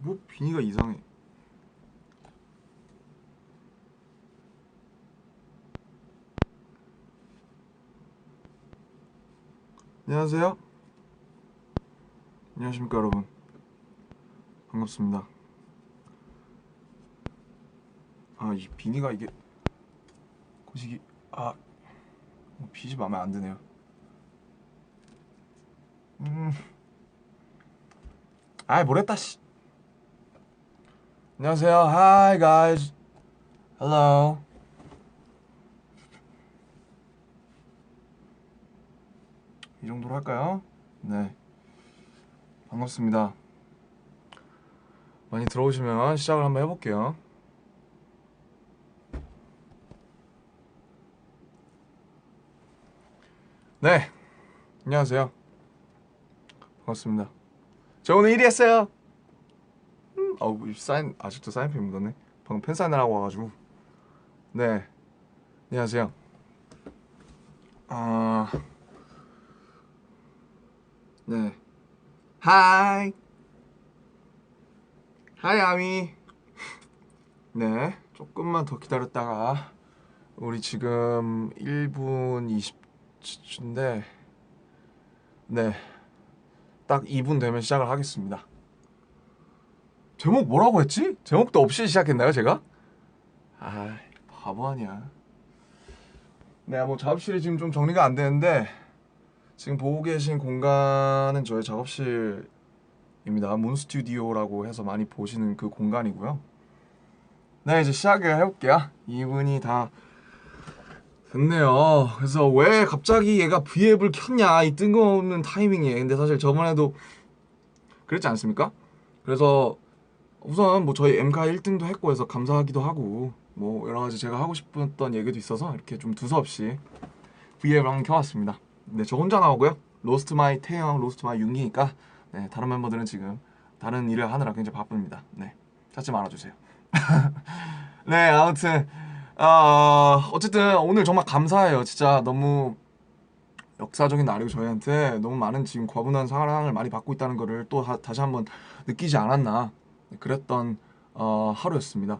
뭐 비니가 이상해. 안녕하세요. 안녕하십니까 여러분. 반갑습니다. 아, 이 비니가 이게 거시기 빗이 마음에 안 드네요. 모르겠다 씨. 안녕하세요. Hi guys. Hello. 이 정도로 할까요? 네. 반갑습니다. 많이 들어오시면 시작을 한번 해볼게요. 네. 안녕하세요. 반갑습니다. 저 오늘 1위 했어요. 사인 아직도 사인펜 묻었네. 방금 펜 사인을 하고 와가지고. 네. 안녕하세요. 네. 하이. 하이 아미. 네. 조금만 더 기다렸다가 우리 지금 1분 20초인데 네. 딱 2분 되면 시작을 하겠습니다. 제목 뭐라고 했지? 제목도 없이 시작했나요, 제가? 아, 바보 아니야. 네, 뭐 작업실이 지금 좀 정리가 안 되는데 지금 보고 계신 공간은 저의 작업실입니다. 몬스튜디오라고 해서 많이 보시는 그 공간이고요. 네, 이제 시작을 해볼게요. 2분이 다 됐네요. 그래서 왜 갑자기 얘가 V앱을 켰냐, 이 뜬금없는 타이밍에. 근데 사실 저번에도 그랬지 않습니까? 그래서 우선 뭐 저희 엠카 1등도 했고 해서 감사하기도 하고 뭐 여러가지 제가 하고 싶었던 얘기도 있어서 이렇게 좀 두서없이 V앱을 한번 켜왔습니다. 네, 저 혼자 나오고요. 로스트 마이 태영, 로스트 마이 윤기니까 네, 다른 멤버들은 지금 다른 일을 하느라 굉장히 바쁩니다. 네, 찾지 말아주세요. 네, 아무튼 어쨌든 오늘 정말 감사해요. 진짜 너무 역사적인 날이고 저희한테 너무 많은 지금 과분한 사랑을 많이 받고 있다는 거를 또 다시 한번 느끼지 않았나 그랬던 하루였습니다.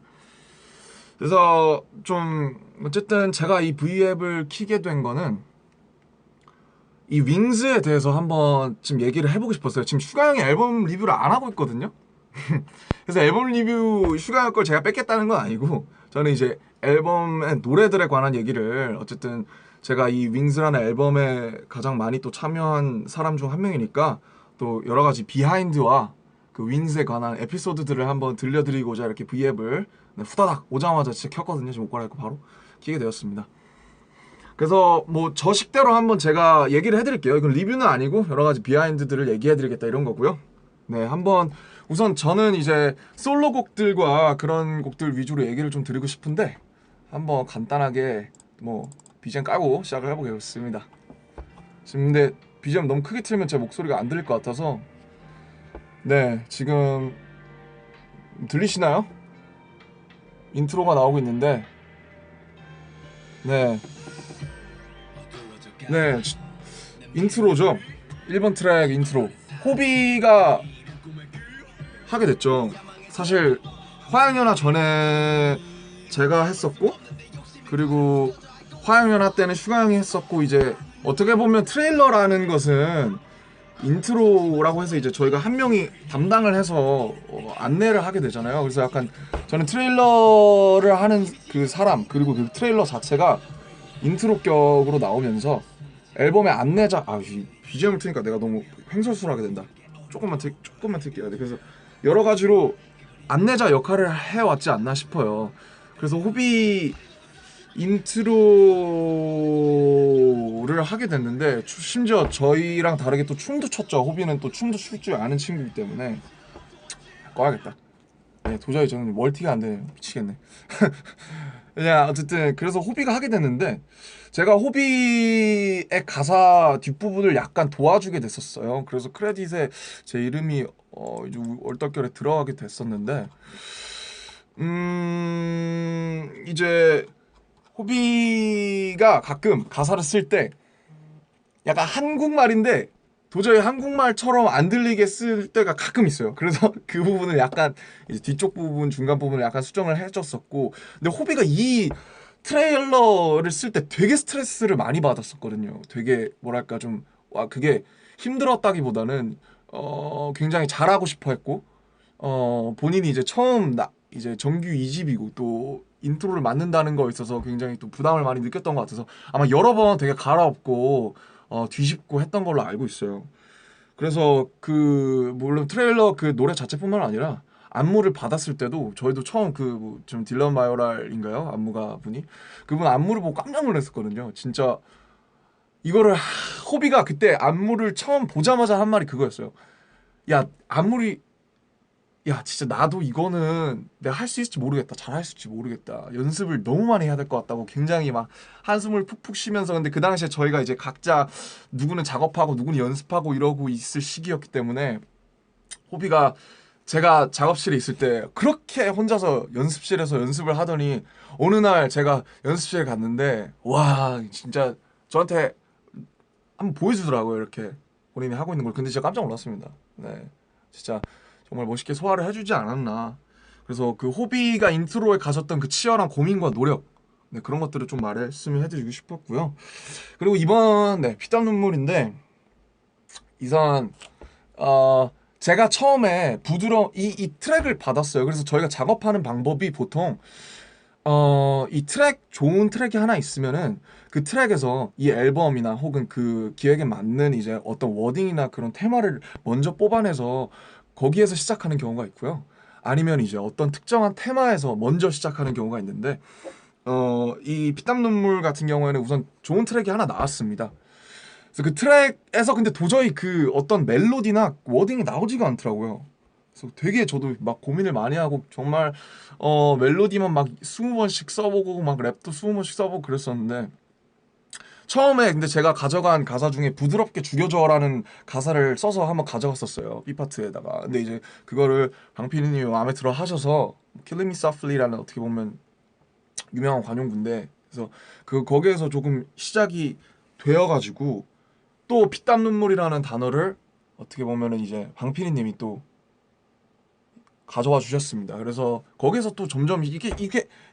그래서 좀 어쨌든 제가 이 V앱을 키게 된 거는 이 윙즈에 대해서 한번 지금 얘기를 해보고 싶었어요. 지금 슈가 형이 앨범 리뷰를 안 하고 있거든요. 그래서 앨범 리뷰 슈가 형 걸 제가 뺏겠다는 건 아니고 저는 이제 앨범의 노래들에 관한 얘기를 어쨌든 제가 이 윙즈라는 앨범에 가장 많이 또 참여한 사람 중 한 명이니까 또 여러 가지 비하인드와 그 윙즈에 관한 에피소드들을 한번 들려드리고자 이렇게 V앱을 후다닥 오자마자 진짜 켰거든요. 지금 옷 갈아입고 바로 키게 되었습니다. 그래서 뭐 저 식대로 한번 제가 얘기를 해드릴게요. 이건 리뷰는 아니고 여러 가지 비하인드들을 얘기해드리겠다 이런 거고요. 네, 한번 우선 저는 이제 솔로곡들과 그런 곡들 위주로 얘기를 좀 드리고 싶은데 한번 간단하게 뭐 BGM 까고 시작을 해보겠습니다. 지금 근데 BGM 너무 크게 틀면 제 목소리가 안 들릴 것 같아서 네, 지금 들리시나요? 인트로가 나오고 있는데 네, 인트로죠. 1번 트랙 인트로. 호비가 하게 됐죠. 사실 화양연화 전에 제가 했었고 그리고 화양연화 때는 슈가 형이 했었고 이제 어떻게 보면 트레일러라는 것은 인트로라고 해서 이제 저희가 한 명이 담당을 해서 안내를 하게 되잖아요. 그래서 약간 저는 트레일러를 하는 그 사람 그리고 그 트레일러 자체가 인트로 격으로 나오면서 앨범의 안내자 BGM을 트니까 내가 너무 횡설수설하게 된다. 조금만 틀게요. 그래서 여러 가지로 안내자 역할을 해왔지 않나 싶어요. 그래서 호비 인트로를 하게 됐는데 심지어 저희랑 다르게 또 춤도 췄죠. 호비는 또 춤도 출 줄 아는 친구이기 때문에 꺼야겠다. 네, 도저히 저는 멀티가 안 되네요. 미치겠네. 그냥 어쨌든 그래서 호비가 하게 됐는데 제가 호비의 가사 뒷부분을 약간 도와주게 됐었어요. 그래서 크레딧에 제 이름이 이제 얼떨결에 들어가게 됐었는데 이제 호비가 가끔 가사를 쓸 때 약간 한국말인데 도저히 한국말처럼 안 들리게 쓸 때가 가끔 있어요. 그래서 그 부분을 약간 이제 뒤쪽 부분, 중간 부분을 약간 수정을 해줬었고, 근데 호비가 이 트레일러를 쓸 때 되게 스트레스를 많이 받았었거든요. 되게 뭐랄까 좀, 와, 그게 힘들었다기보다는 굉장히 잘하고 싶어 했고, 본인이 이제 처음 이제 정규 2집이고 또 인트로를 맡는다는 거에 있어서 굉장히 또 부담을 많이 느꼈던 것 같아서 아마 여러 번 되게 갈아엎고 뒤집고 했던 걸로 알고 있어요. 그래서 그 물론 트레일러 그 노래 자체뿐만 아니라 안무를 받았을 때도 저희도 처음 그좀 딜런 마요랄인가요? 안무가 분이 그분 안무를 보고 깜짝 놀랐었거든요. 진짜 이거를 호비가 그때 안무를 처음 보자마자 한 말이 그거였어요. 야, 안무리 야, 진짜 나도 이거는 내가 할 수 있을지 모르겠다. 잘할 수 있을지 모르겠다. 연습을 너무 많이 해야 될 것 같다고 굉장히 막 한숨을 푹푹 쉬면서 근데 그 당시에 저희가 이제 각자 누구는 작업하고 누구는 연습하고 이러고 있을 시기였기 때문에 호비가 제가 작업실에 있을 때 그렇게 혼자서 연습실에서 연습을 하더니 어느 날 제가 연습실에 갔는데 와, 진짜 저한테 한번 보여주더라고요. 이렇게 본인이 하고 있는 걸. 근데 진짜 깜짝 놀랐습니다. 네. 진짜 정말 멋있게 소화를 해주지 않았나. 그래서 그 호비가 인트로에 가졌던 그 치열한 고민과 노력, 네, 그런 것들을 좀 말씀을 해드리고 싶었고요. 그리고 이번 피땀 눈물인데 이선 제가 처음에 이 트랙을 받았어요. 그래서 저희가 작업하는 방법이 보통 이 트랙 좋은 트랙이 하나 있으면은 그 트랙에서 이 앨범이나 혹은 그 기획에 맞는 이제 어떤 워딩이나 그런 테마를 먼저 뽑아내서 거기에서 시작하는 경우가 있고요. 아니면 이제 어떤 특정한 테마에서 먼저 시작하는 경우가 있는데 이 피땀 눈물 같은 경우에는 우선 좋은 트랙이 하나 나왔습니다. 그래서 그 트랙에서 근데 도저히 그 어떤 멜로디나 워딩이 나오지가 않더라고요. 그래서 되게 저도 막 고민을 많이 하고 정말 멜로디만 막 20번씩 써보고 막 랩도 20번씩 써보고 그랬었는데 처음에 근데 제가 가져간 가사 중에 부드럽게 죽여줘라는 가사를 써서 한번 가져갔었어요. B파트에다가. 근데 이제 그거를 방피디님이 마음에 들어 하셔서 Killing Me Softly라는 어떻게 보면 유명한 관용구인데 그래서 거기에서 조금 시작이 되어가지고 또 피땀 눈물이라는 단어를 어떻게 보면은 이제 방피디님이 또 가져와 주셨습니다. 그래서 거기서 또 점점 이게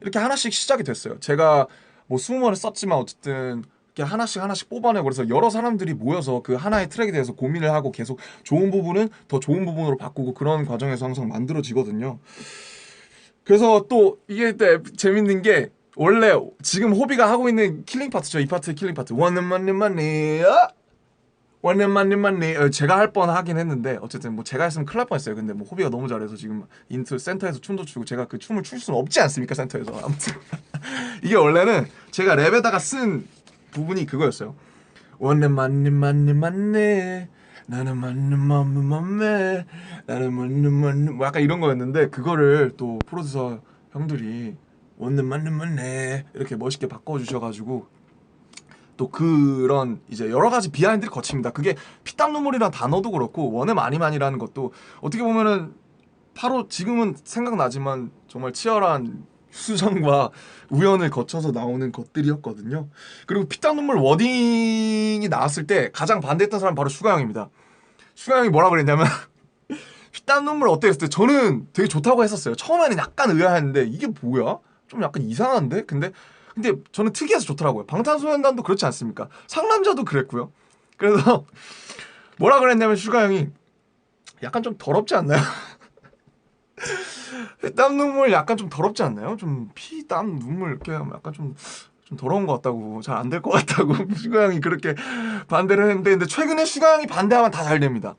이렇게 하나씩 시작이 됐어요. 제가 뭐 20번을 썼지만 어쨌든 이렇게 하나씩 뽑아내고 그래서 여러 사람들이 모여서 그 하나의 트랙에 대해서 고민을 하고 계속 좋은 부분은 더 좋은 부분으로 바꾸고 그런 과정에서 항상 만들어지거든요. 그래서 또 이게 또 재밌는 게 원래 지금 호비가 하고 있는 킬링 파트죠. 이 파트의 킬링 파트. 원은 맞는 맞네. 원은 맞는 맞네. 제가 할 뻔 하긴 했는데 어쨌든 뭐 제가 했으면 큰일 날 뻔했어요. 근데 뭐 호비가 너무 잘해서 지금 인트 센터에서 춤도 추고 제가 그 춤을 출 수는 없지 않습니까 센터에서. 아무튼 이게 원래는 제가 랩에다가 쓴 부분이 그거였어요. 원은 맞는 맞네 맞네. 나는 맞는 맘은 맘매. 나는 맞는 맞는 뭐 약간 이런 거였는데 그거를 또 프로듀서 형들이 원은 맞는 맞네 이렇게 멋있게 바꿔주셔가지고 또 그런 이제 여러 가지 비하인드를 거칩니다. 그게 피땀 눈물이라는 단어도 그렇고 원의 많이만이라는 것도 어떻게 보면은 바로 지금은 생각나지만 정말 치열한 수정과 우연을 거쳐서 나오는 것들이었거든요. 그리고 피땀 눈물 워딩이 나왔을 때 가장 반대했던 사람은 바로 슈가 형입니다. 슈가 형이 뭐라 그랬냐면 피땀 눈물 어때 했을 때 저는 되게 좋다고 했었어요. 처음에는 약간 의아했는데 이게 뭐야? 좀 약간 이상한데? 근데 저는 특이해서 좋더라고요. 방탄소년단도 그렇지 않습니까? 상남자도 그랬고요. 그래서 뭐라 그랬냐면 슈가 형이 약간 좀 더럽지 않나요? 땀 눈물 약간 좀 더럽지 않나요? 좀 피, 땀, 눈물 이렇게 하면 약간 좀 더러운 것 같다고 잘 안 될 것 같다고 슈가 형이 그렇게 반대를 했는데 근데 최근에 슈가 형이 반대하면 다 잘 됩니다.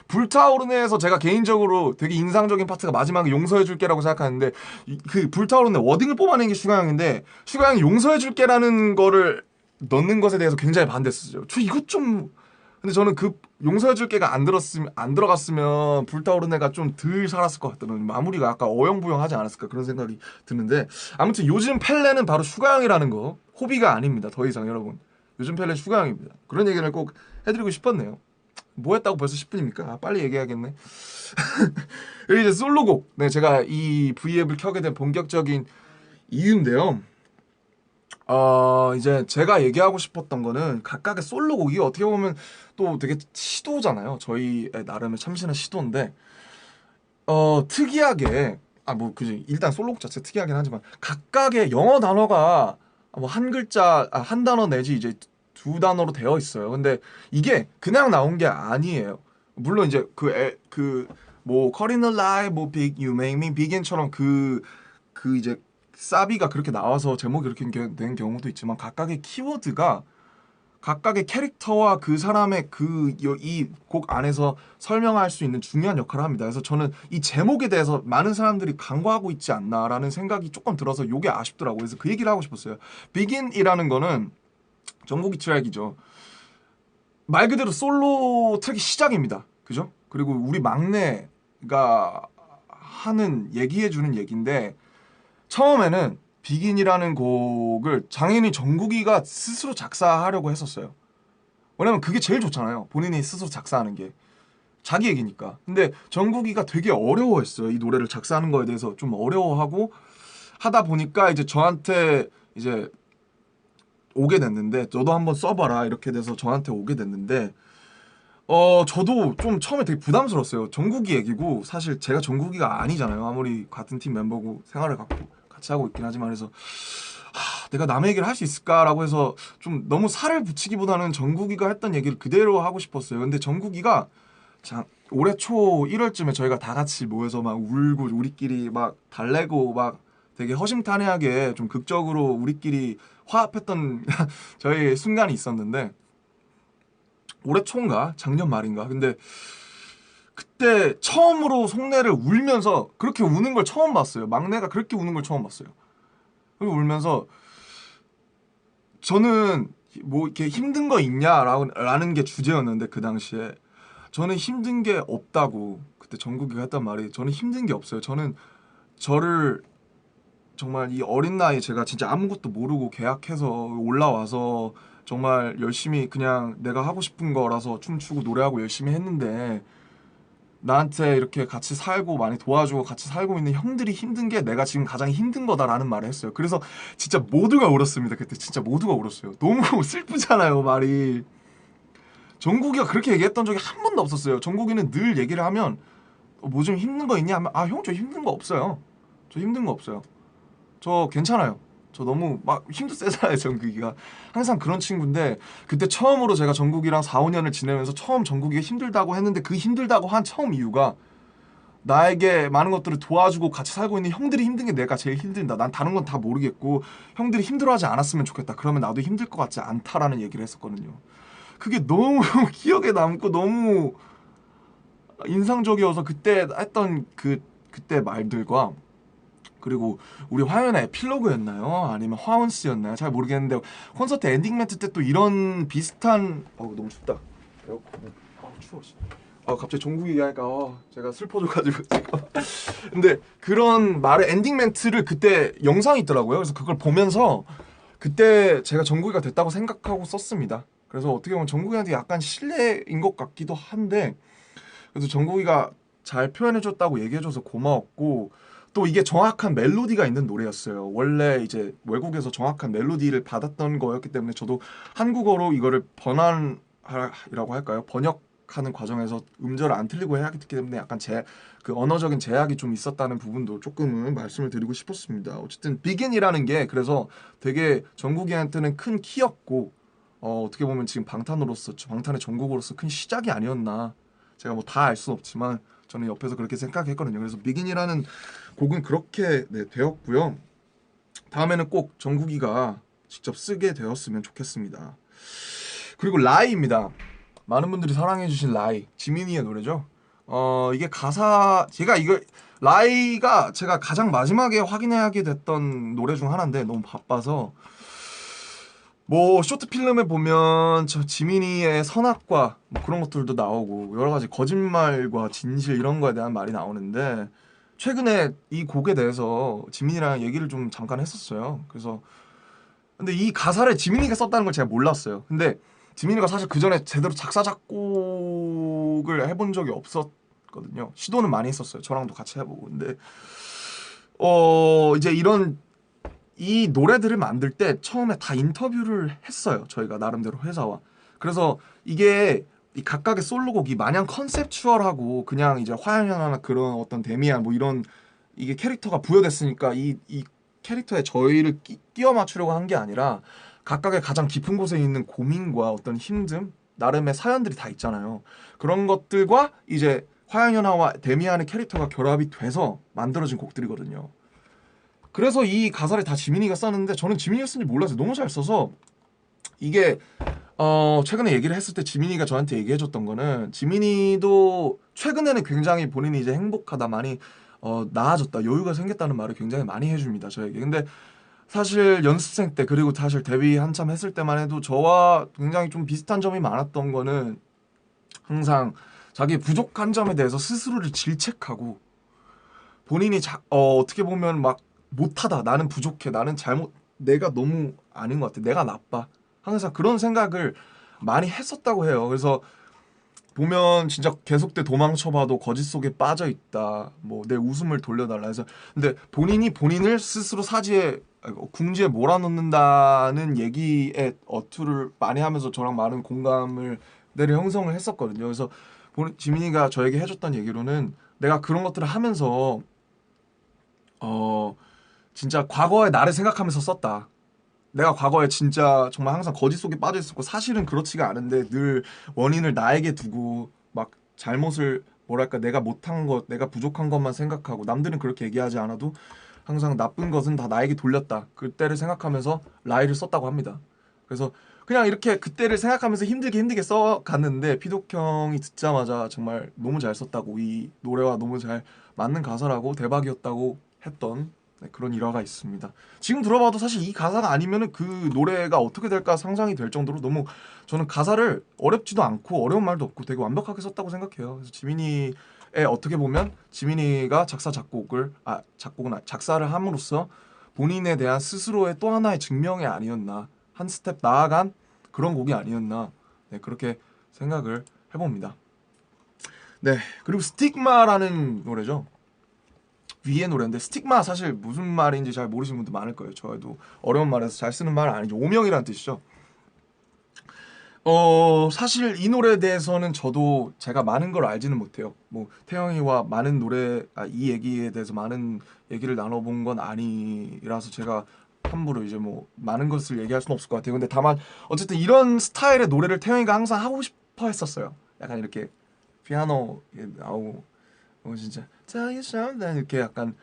불타오르네에서 제가 개인적으로 되게 인상적인 파트가 마지막에 용서해줄게라고 생각하는데 그 불타오르네 워딩을 뽑아낸 게 슈가 형인데 슈가 형이 용서해줄게라는 거를 넣는 것에 대해서 굉장히 반대했었죠. 저 이것 좀 근데 저는 그 용서해줄게가 안 들어갔으면 불타오르네가 좀 덜 살았을 것 같다는 마무리가 약간 어영부영하지 않았을까 그런 생각이 드는데 아무튼 요즘 펠레는 바로 슈가 형이라는 거 호비가 아닙니다. 더 이상 여러분 요즘 펠레 슈가 형입니다. 그런 얘기를 꼭 해드리고 싶었네요. 뭐 했다고 벌써 10분입니까? 아, 빨리 얘기해야겠네. 그리고 이제 솔로곡. 네, 제가 이 V앱을 켜게 된 본격적인 이유인데요. 이제 제가 얘기하고 싶었던 거는 각각의 솔로곡이 어떻게 보면 또 되게 시도잖아요. 저희의 나름의 참신한 시도인데 특이하게 뭐 그지 일단 솔로곡 자체 특이하긴 하지만 각각의 영어 단어가 뭐 한 글자 한 단어 내지 이제 두 단어로 되어 있어요. 근데 이게 그냥 나온 게 아니에요. 물론 이제 뭐 Caught in a Lie 뭐 Big You Make Me Beg인처럼 그 이제 사비가 그렇게 나와서 제목이 이렇게 된 경우도 있지만 각각의 키워드가 각각의 캐릭터와 그 사람의 이 곡 안에서 설명할 수 있는 중요한 역할을 합니다. 그래서 저는 이 제목에 대해서 많은 사람들이 간과하고 있지 않나라는 생각이 조금 들어서 요게 아쉽더라고요. 그래서 그 얘기를 하고 싶었어요. Begin이라는 거는 정국이 트랙이죠. 말 그대로 솔로 트랙의 시작입니다. 그죠? 그리고 우리 막내가 하는 얘기해주는 얘기인데 처음에는 비긴이라는 곡을 장인이 정국이가 스스로 작사하려고 했었어요. 왜냐면 그게 제일 좋잖아요. 본인이 스스로 작사하는 게. 자기 얘기니까. 근데 정국이가 되게 어려워했어요. 이 노래를 작사하는 거에 대해서 좀 어려워하고 하다 보니까 이제 저한테 이제 오게 됐는데 너도 한번 써봐라 이렇게 돼서 저한테 오게 됐는데 저도 좀 처음에 되게 부담스러웠어요. 정국이 얘기고 사실 제가 정국이가 아니잖아요. 아무리 같은 팀 멤버고 생활을 같이 하고 있긴 하지만 그래서 내가 남의 얘기를 할 수 있을까라고 해서 좀 너무 살을 붙이기보다는 정국이가 했던 얘기를 그대로 하고 싶었어요. 근데 정국이가 올해 초 1월쯤에 저희가 다 같이 모여서 막 울고 우리끼리 막 달래고 막 되게 허심탄회하게 좀 극적으로 우리끼리 화합했던 저희 순간이 있었는데 올해 초인가 작년 말인가 근데 그때 처음으로 속내를 울면서 그렇게 우는 걸 처음 봤어요. 막내가 그렇게 우는 걸 처음 봤어요. 그리고 울면서 저는 뭐 이렇게 힘든 거 있냐라는 게 주제였는데 그 당시에 저는 힘든 게 없다고 그때 정국이가 했단 말이 저는 힘든 게 없어요. 저는 저를 정말 이 어린 나이에 제가 진짜 아무것도 모르고 계약해서 올라와서 정말 열심히 그냥 내가 하고 싶은 거라서 춤추고 노래하고 열심히 했는데 나한테 이렇게 같이 살고 많이 도와주고 같이 살고 있는 형들이 힘든 게 내가 지금 가장 힘든 거다라는 말을 했어요. 그래서 진짜 모두가 울었습니다. 그때 진짜 모두가 울었어요. 너무 슬프잖아요, 말이. 정국이가 그렇게 얘기했던 적이 한 번도 없었어요. 정국이는 늘 얘기를 하면 뭐 좀 힘든 거 있냐 하면 형 저 힘든 거 없어요. 저 힘든 거 없어요. 저 괜찮아요. 저 너무 막 힘도 세잖아요, 정국이가. 항상 그런 친구인데 그때 처음으로 제가 정국이랑 4, 5년을 지내면서 처음 정국이가 힘들다고 했는데 그 힘들다고 한 처음 이유가 나에게 많은 것들을 도와주고 같이 살고 있는 형들이 힘든 게 내가 제일 힘들다. 난 다른 건 다 모르겠고 형들이 힘들어하지 않았으면 좋겠다. 그러면 나도 힘들 것 같지 않다라는 얘기를 했었거든요. 그게 너무 기억에 남고 너무 인상적이어서 그때 했던 그때 말들과 그리고 우리 화연의 에필로그였나요? 아니면 화원스였나요? 잘 모르겠는데 콘서트 엔딩 멘트 때 또 이런 비슷한 너무 춥다. 에어컨 추워. 갑자기 종국 얘기하니까 제가 슬퍼져가지고 근데 그런 말의 엔딩 멘트를 그때 영상이 있더라고요. 그래서 그걸 보면서 그때 제가 정국이가 됐다고 생각하고 썼습니다. 그래서 어떻게 보면 정국이한테 약간 신뢰인 것 같기도 한데 그래서 정국이가 잘 표현해줬다고 얘기해줘서 고마웠고 또 이게 정확한 멜로디가 있는 노래였어요. 원래 이제 외국에서 정확한 멜로디를 받았던 거였기 때문에 저도 한국어로 이거를 번안이라고 할까요? 번역하는 과정에서 음절을 안 틀리고 해야 하기 때문에 약간 그 언어적인 제약이 좀 있었다는 부분도 조금은 말씀을 드리고 싶었습니다. 어쨌든 비긴이라는 게 그래서 되게 정국이한테는 큰 키였고 어떻게 보면 지금 방탄의 정국으로서 큰 시작이 아니었나. 제가 뭐 다 알 수는 없지만 저는 옆에서 그렇게 생각했거든요. 그래서 비긴이라는 곡은 그렇게 되었고요. 다음에는 꼭 정국이가 직접 쓰게 되었으면 좋겠습니다. 그리고 라이입니다. 많은 분들이 사랑해주신 라이, 지민이의 노래죠. 이게 가사 제가 이거 라이가 제가 가장 마지막에 확인하게 됐던 노래 중 하나인데 너무 바빠서 뭐 쇼트 필름에 보면 저 지민이의 선악과 뭐 그런 것들도 나오고 여러 가지 거짓말과 진실 이런 거에 대한 말이 나오는데 최근에 이 곡에 대해서 지민이랑 얘기를 좀 잠깐 했었어요. 그래서 근데 이 가사를 지민이가 썼다는 걸 제가 몰랐어요. 근데 지민이가 사실 그 전에 제대로 작사 작곡을 해본 적이 없었거든요. 시도는 많이 했었어요. 저랑도 같이 해보고 근데 이제 이 노래들을 만들 때 처음에 다 인터뷰를 했어요. 저희가 나름대로 회사와. 그래서 이게 이 각각의 솔로곡이 마냥 컨셉추얼하고 그냥 이제 화양연화나 그런 어떤 데미안 뭐 이런 이게 캐릭터가 부여됐으니까 이 캐릭터에 저희를 끼워 맞추려고 한 게 아니라 각각의 가장 깊은 곳에 있는 고민과 어떤 힘듦, 나름의 사연들이 다 있잖아요. 그런 것들과 이제 화양연화와 데미안의 캐릭터가 결합이 돼서 만들어진 곡들이거든요. 그래서 이 가사를 다 지민이가 썼는데 저는 지민이가 쓴지 몰랐어요. 너무 잘 써서 이게 최근에 얘기를 했을 때 지민이가 저한테 얘기해줬던 거는 지민이도 최근에는 굉장히 본인이 이제 행복하다 많이 나아졌다 여유가 생겼다는 말을 굉장히 많이 해줍니다 저에게. 근데 사실 연습생 때 그리고 사실 데뷔 한참 했을 때만 해도 저와 굉장히 좀 비슷한 점이 많았던 거는 항상 자기 부족한 점에 대해서 스스로를 질책하고 본인이 어떻게 보면 막 못하다 나는 부족해 나는 잘못 내가 너무 아닌 것 같아 내가 나빠 항상 그런 생각을 많이 했었다고 해요. 그래서 보면 진짜 계속돼 도망쳐봐도 거짓 속에 빠져 있다. 뭐 내 웃음을 돌려달라 해서 근데 본인이 본인을 스스로 궁지에 몰아넣는다는 얘기에 어투를 많이 하면서 저랑 많은 공감을 늘 형성을 했었거든요. 그래서 지민이가 저에게 해줬던 얘기로는 내가 그런 것들을 하면서 진짜 과거의 나를 생각하면서 썼다. 내가 과거에 진짜 정말 항상 거짓 속에 빠져 있었고 사실은 그렇지가 않은데 늘 원인을 나에게 두고 막 잘못을 뭐랄까 내가 못한 것, 내가 부족한 것만 생각하고 남들은 그렇게 얘기하지 않아도 항상 나쁜 것은 다 나에게 돌렸다. 그때를 생각하면서 라이를 썼다고 합니다. 그래서 그냥 이렇게 그때를 생각하면서 힘들게 써갔는데 피독 형이 듣자마자 정말 너무 잘 썼다고 이 노래와 너무 잘 맞는 가사라고 대박이었다고 했던 네, 그런 일화가 있습니다. 지금 들어봐도 사실 이 가사가 아니면은 그 노래가 어떻게 될까 상상이 될 정도로 너무 저는 가사를 어렵지도 않고 어려운 말도 없고 되게 완벽하게 썼다고 생각해요. 그래서 지민이의 어떻게 보면 지민이가 작사를 함으로써 본인에 대한 스스로의 또 하나의 증명이 아니었나 한 스텝 나아간 그런 곡이 아니었나 네, 그렇게 생각을 해봅니다. 네 그리고 스틱마라는 노래죠. 위의 노래인데 스틱마 사실 무슨 말인지 잘 모르시는 분들 많을 거예요. 저도 어려운 말에서 잘 쓰는 말은 아니죠. 오명이라는 뜻이죠. 사실 이 노래에 대해서는 저도 제가 많은 걸 알지는 못해요. 뭐 태영이와 많은 이 얘기에 대해서 많은 얘기를 나눠본 건 아니라서 제가 함부로 이제 뭐 많은 것을 얘기할 수는 없을 것 같아요. 근데 다만 어쨌든 이런 스타일의 노래를 태영이가 항상 하고 싶어 했었어요. 약간 이렇게 피아노에 나오고 진짜 Tell you something 이렇게 약간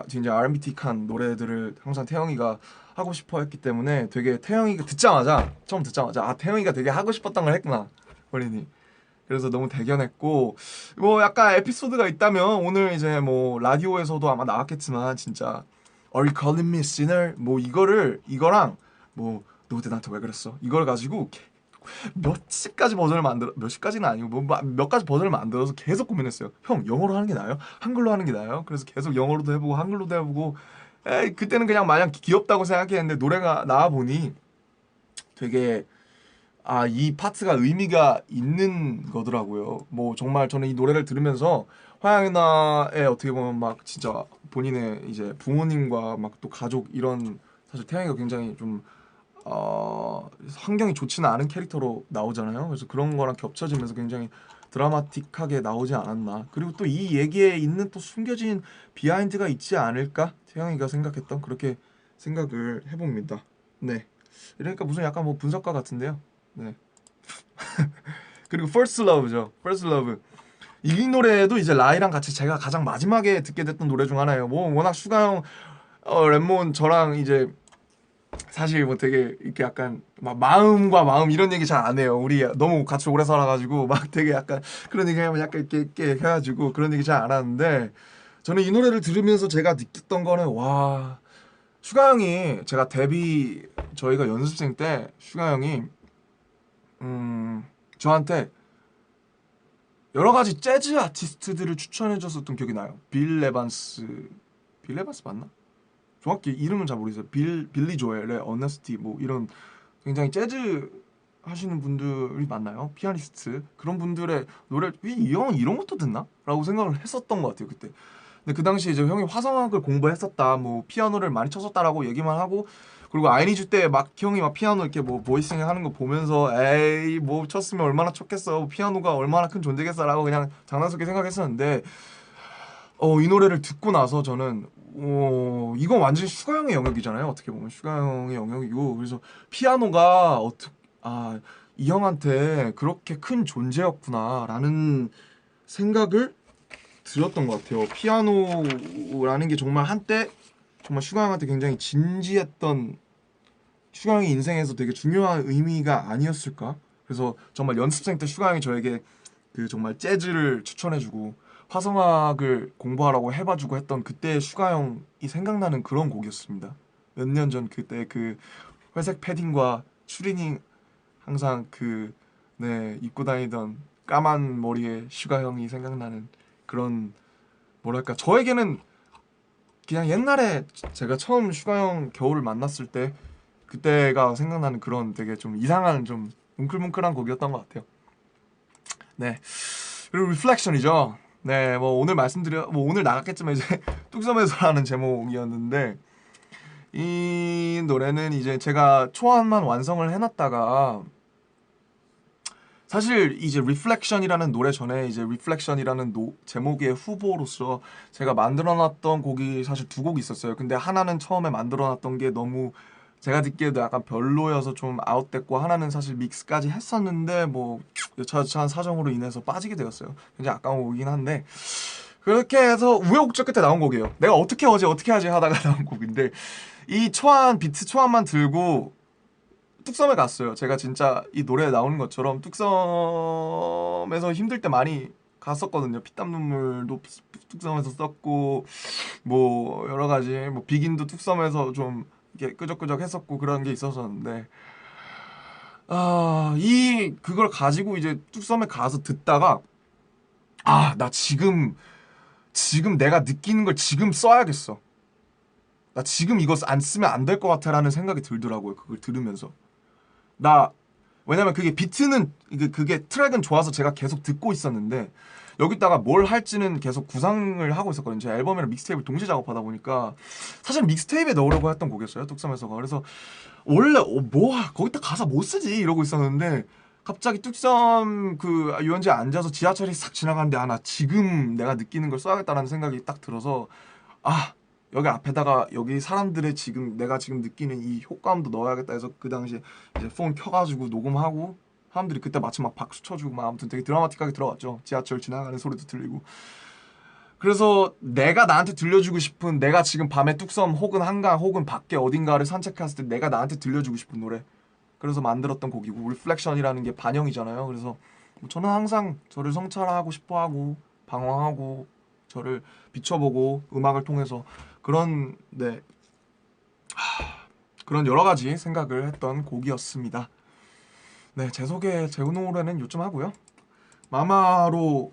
진짜 R&B틱한 노래들을 항상 태영이가 하고 싶어 했기 때문에 되게 태영이가 처음 듣자마자 태영이가 되게 하고 싶었던 걸 했구나 본인이. 그래서 너무 대견했고 뭐 약간 에피소드가 있다면 오늘 이제 뭐 라디오에서도 아마 나왔겠지만 진짜 Are you calling me sinner? 뭐 이거랑 뭐 너 그때 나한테 왜 그랬어? 이걸 가지고 몇 시까지는 아니고 뭐 몇 가지 버전을 만들어서 계속 고민했어요. 형 영어로 하는 게 나아요? 한글로 하는 게 나아요? 그래서 계속 영어로도 해보고 한글로도 해보고 그때는 그냥 마냥 귀엽다고 생각했는데 노래가 나와 보니 되게 이 파트가 의미가 있는 거더라고요. 뭐 정말 저는 이 노래를 들으면서 화양연화에 어떻게 보면 막 진짜 본인의 이제 부모님과 막 또 가족 이런 사실 태양이가 굉장히 좀 환경이 좋지는 않은 캐릭터로 나오잖아요. 그래서 그런 거랑 겹쳐지면서 굉장히 드라마틱하게 나오지 않았나. 그리고 또 이 얘기에 있는 또 숨겨진 비하인드가 있지 않을까? 태영이가 생각했던 그렇게 생각을 해봅니다. 네. 이러니까 무슨 약간 뭐 분석가 같은데요. 네. 그리고 First Love죠. First Love. 이 노래도 이제 라이랑 같이 제가 가장 마지막에 듣게 됐던 노래 중 하나예요. 뭐 워낙 슈가 형, 랩몬 저랑 이제 사실 뭐 되게 이렇게 약간 막 마음과 마음 이런 얘기 잘 안 해요. 우리 너무 같이 오래 살아가지고 막 되게 약간 그런 얘기 하면 약간 이렇게 해가지고 그런 얘기 잘 안 하는데 저는 이 노래를 들으면서 제가 느꼈던 거는 와 슈가 형이 제가 저희가 연습생 때 슈가 형이 저한테 여러 가지 재즈 아티스트들을 추천해 줬었던 기억이 나요. 빌 에반스 맞나? 정확히 이름은 잘 모르겠어요. 빌리 조엘의 어너스티 뭐 이런 굉장히 재즈 하시는 분들이 많나요? 피아니스트 그런 분들의 노래 이 형은 이런 것도 듣나? 라고 생각을 했었던 것 같아요 그때. 근데 그 당시 이제 형이 화성학을 공부했었다, 뭐 피아노를 많이 쳤었다라고 얘기만 하고, 그리고 아이니즈 때 막 형이 막 피아노 이렇게 뭐 보이싱 하는 거 보면서 에이 뭐 쳤으면 얼마나 쳤겠어, 피아노가 얼마나 큰 존재겠어라고 그냥 장난스럽게 생각했었는데, 이 노래를 듣고 나서 저는 이건 완전 슈가 형의 영역이잖아요. 어떻게 보면 슈가 형의 영역이고, 그래서 피아노가 이 형한테 그렇게 큰 존재였구나라는 생각을 들었던 것 같아요. 피아노라는 게 정말 한때 정말 슈가 형한테 굉장히 진지했던, 슈가 형의 인생에서 되게 중요한 의미가 아니었을까? 그래서 정말 연습생 때 슈가 형이 저에게 그 정말 재즈를 추천해주고 화성학을 공부하라고 해봐주고 했던 그때의 슈가 형이 생각나는 그런 곡이었습니다. 몇 년 전 그때 그 회색 패딩과 추리닝 항상 입고 다니던 까만 머리의 슈가 형이 생각나는 그런, 뭐랄까, 저에게는 그냥 옛날에 제가 처음 슈가 형 겨울을 만났을 때 그때가 생각나는 그런 되게 좀 이상한, 좀 뭉클뭉클한 곡이었던 것 같아요. 네. 그리고 리플렉션이죠. 네, 뭐 오늘 나갔겠지만 이제 뚝섬에서라는 제목이었는데, 이 노래는 이제 제가 초안만 완성을 해놨다가, 사실 이제 리플렉션이라는 노래 전에 이제 리플렉션이라는 제목의 후보로서 제가 만들어놨던 곡이 사실 두 곡 있었어요. 근데 하나는 처음에 만들어놨던 게 너무 제가 듣기에도 약간 별로여서 좀 아웃됐고, 하나는 사실 믹스까지 했었는데 뭐 여차저차한 사정으로 인해서 빠지게 되었어요. 굉장히 아까운 곡이긴 한데, 그렇게 해서 우여곡절 끝에 나온 곡이에요. 내가 어떻게 하지 하다가 나온 곡인데, 이 비트 초안만 들고 뚝섬에 갔어요. 제가 진짜 이 노래에 나오는 것처럼 뚝섬에서 힘들 때 많이 갔었거든요. 피땀 눈물도 뚝섬에서 썼고, 뭐 여러 가지, 뭐 비긴도 뚝섬에서 좀 이렇게 끄적끄적 했었고, 그런 게 있었었는데, 그걸 가지고 이제 뚝섬에 가서 듣다가, 나 지금 내가 느끼는 걸 지금 써야겠어. 나 지금 이거 안 쓰면 안 될 것 같아라는 생각이 들더라고요. 그걸 들으면서. 왜냐면 그게 비트는, 그게 트랙은 좋아서 제가 계속 듣고 있었는데, 여기다가 뭘 할지는 계속 구상을 하고 있었거든요. 제 앨범이랑 믹스테이프를 동시에 작업하다 보니까 사실 믹스테이프에 넣으려고 했던 곡이었어요, 뚝섬에서가. 그래서 원래 거기다 가사 못 쓰지 이러고 있었는데, 갑자기 뚝섬 유원지에 앉아서 지하철이 싹 지나가는데, 나 지금 내가 느끼는 걸 써야겠다라는 생각이 딱 들어서, 여기 앞에다가 여기 사람들의 내가 지금 느끼는 이 효과음도 넣어야겠다 해서 그 당시에 이제 폰 켜가지고 녹음하고, 사람들이 그때 마침 막 박수 쳐주고 막 아무튼 되게 드라마틱하게 들어갔죠. 지하철 지나가는 소리도 들리고. 그래서 내가 나한테 들려주고 싶은, 내가 지금 밤에 뚝섬 혹은 한강 혹은 밖에 어딘가를 산책했을 때 내가 나한테 들려주고 싶은 노래, 그래서 만들었던 곡이고, 리플렉션이라는 게 반영이잖아요. 그래서 저는 항상 저를 성찰하고 싶어하고 방황하고 저를 비춰보고 음악을 통해서 그런 그런 여러 가지 생각을 했던 곡이었습니다. 네, 제 노래는 요쯤 하고요. 마마로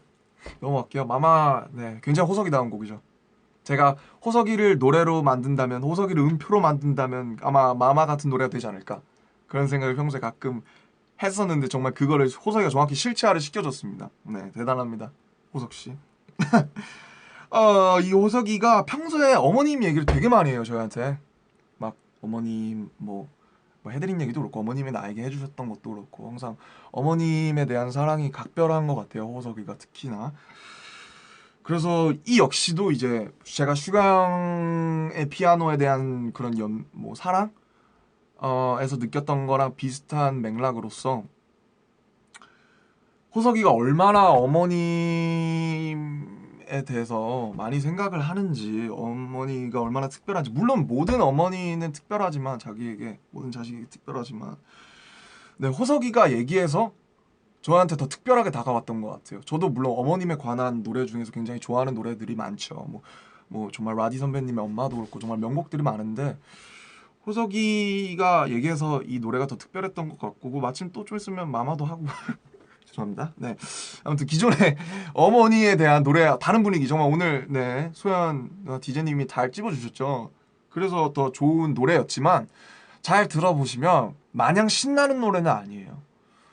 넘어갈게요. 마마, 네, 굉장히 호석이다운 곡이죠. 제가 호석이를 노래로 만든다면, 호석이를 음표로 만든다면 아마 마마 같은 노래가 되지 않을까, 그런 생각을 평소에 가끔 했었는데, 정말 그거를 호석이가 정확히 실체화를 시켜줬습니다. 네, 대단합니다, 호석씨. 이 호석이가 평소에 어머님 얘기를 되게 많이 해요, 저희한테. 막 어머님 뭐 해드린 얘기도 그렇고, 어머님이 나에게 해주셨던 것도 그렇고, 항상 어머님에 대한 사랑이 각별한 것 같아요, 호석이가 특히나. 그래서 이 역시도 이제 제가 슈가형의 피아노에 대한 그런 사랑? 에서 느꼈던 거랑 비슷한 맥락으로서, 호석이가 얼마나 어머님에 대해서 많이 생각을 하는지, 어머니가 얼마나 특별한지, 물론 모든 어머니는 특별하지만, 자기에게 모든 자식이 특별하지만, 네, 호석이가 얘기해서 저한테 더 특별하게 다가왔던 것 같아요. 저도 물론 어머님에 관한 노래 중에서 굉장히 좋아하는 노래들이 많죠. 뭐 정말 라디 선배님의 엄마도 그렇고 정말 명곡들이 많은데, 호석이가 얘기해서 이 노래가 더 특별했던 것 같고, 마침 또 좀 있으면 마마도 하고 죄송합니다. 네, 아무튼 기존의 어머니에 대한 노래 다른 분위기, 정말 오늘 소연 디제님이 잘 찝어주셨죠. 그래서 더 좋은 노래였지만, 잘 들어보시면 마냥 신나는 노래는 아니에요.